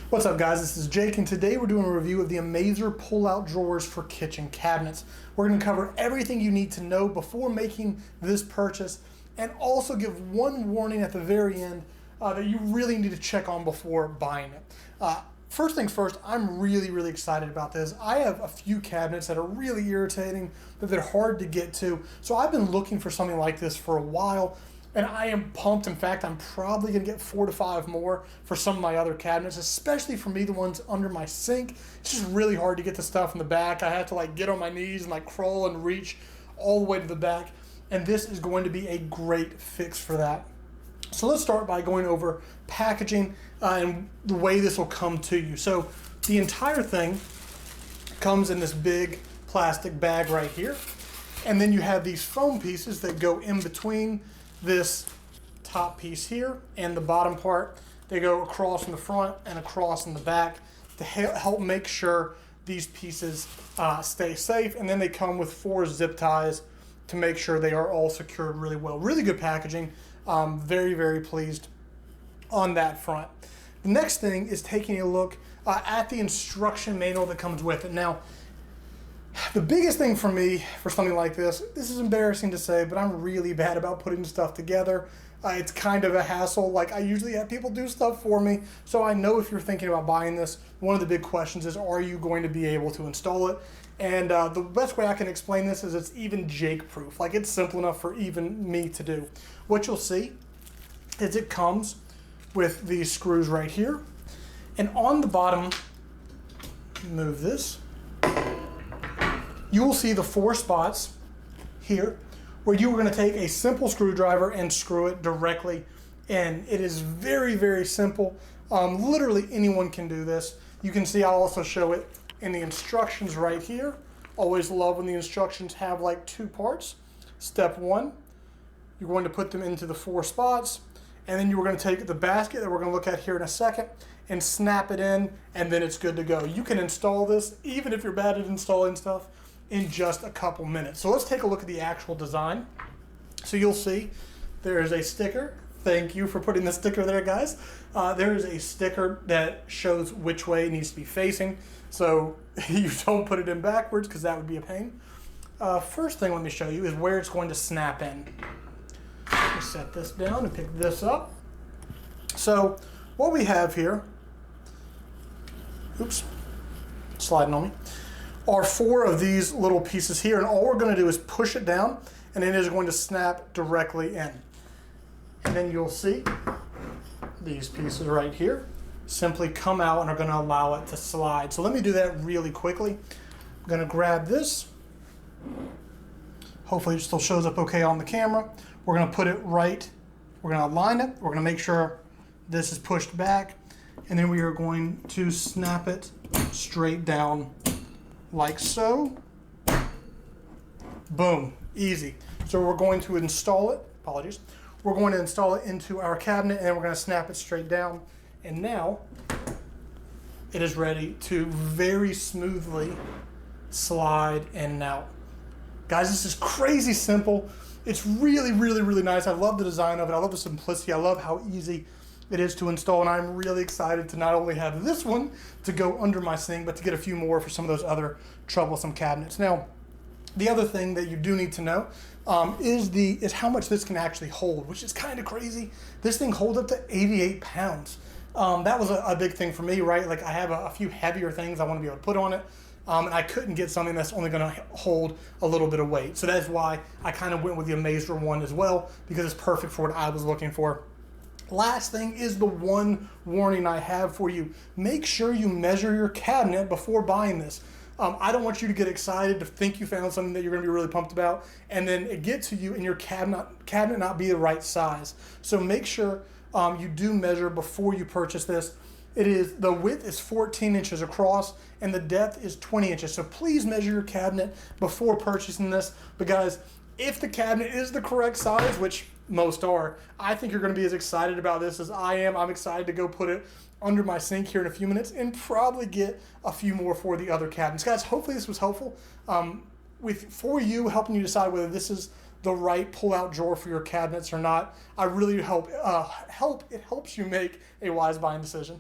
What's up guys, this is Jake and today we're doing a review of the Amazer Pull Out Drawers for kitchen cabinets. We're going to cover everything you need to know before making this purchase and also give one warning at the very end that you really need to check on before buying it. First things first, I'm really excited about this. I have a few cabinets that are really irritating, that they're hard to get to. So I've been looking for something like this for a while and I am pumped. In fact, I'm probably gonna get 4 to 5 more for some of my other cabinets, especially for me, the ones under my sink. It's just really hard to get the stuff in the back. I have to like get on my knees and like crawl and reach all the way to the back. And this is going to be a great fix for that. So let's start by going over packaging and the way this will come to you. So the entire thing comes in this big plastic bag right here. And then you have these foam pieces that go in between this top piece here and the bottom part. They go across in the front and across in the back to help make sure these pieces stay safe. And then they come with 4 zip ties to make sure they are all secured really well. Really good packaging. Very pleased on that front. The next thing is taking a look at the instruction manual that comes with it. Now, the biggest thing for me for something like this is embarrassing to say, but I'm really bad about putting stuff together. It's kind of a hassle. Like, I usually have people do stuff for me. So I know if you're thinking about buying this, one of the big questions is, are you going to be able to install it? And the best way I can explain this is it's even Jake proof. Like, it's simple enough for even me to do. What you'll see is it comes with these screws right here. And on the bottom, move this, you will see the 4 spots here where you are going to take a simple screwdriver and screw it directly in. It is very simple. Literally anyone can do this. You can see I'll also show it in the instructions right here. Always love when the instructions have like 2 parts. Step 1, you're going to put them into the 4 spots, and then you're going to take the basket that we're going to look at here in a second and snap it in, and then it's good to go. You can install this, even if you're bad at installing stuff, in just a couple minutes. So let's take a look at the actual design. So you'll see there is a sticker. Thank you for putting the sticker there, guys. There is a sticker that shows which way it needs to be facing, so you don't put it in backwards because that would be a pain. First thing let me show you is where it's going to snap in. Let me set this down and pick this up. So what we have here, oops, sliding on me, are 4 of these little pieces here, and all we're going to do is push it down and it is going to snap directly in. And then you'll see these pieces right here simply come out and are going to allow it to slide. So let me do that really quickly. I'm going to grab this. Hopefully it still shows up okay on the camera. We're going to put it right, we're going to align it, we're going to make sure this is pushed back, and then we are going to snap it straight down like so. Boom, easy. So we're going to install it, apologies. We're going to install it into our cabinet and then we're going to snap it straight down. And now it is ready to very smoothly slide in and out. Guys, this is crazy simple. It's really nice. I love the design of it. I love the simplicity. I love how easy it is to install, and I'm really excited to not only have this one to go under my sink, but to get a few more for some of those other troublesome cabinets. Now, the other thing that you do need to know is how much this can actually hold, which is kind of crazy. This thing holds up to 88 pounds. That was a big thing for me, right? Like, I have a few heavier things I want to be able to put on it, and I couldn't get something that's only going to hold a little bit of weight. So that's why I kind of went with the Amazer one as well, because it's perfect for what I was looking for. Last thing is the one warning I have for you. Make sure you measure your cabinet before buying this. I don't want you to get excited to think you found something that you're going to be really pumped about, and then it get to you and your cabinet not be the right size. So make sure you do measure before you purchase this. The width is 14 inches across and the depth is 20 inches. So please measure your cabinet before purchasing this, because if the cabinet is the correct size, which most are, I think you're going to be as excited about this as I am. I'm excited to go put it under my sink here in a few minutes and probably get a few more for the other cabinets. Guys, hopefully this was helpful for you, helping you decide whether this is the right pull-out drawer for your cabinets or not. I really hope it helps you make a wise buying decision.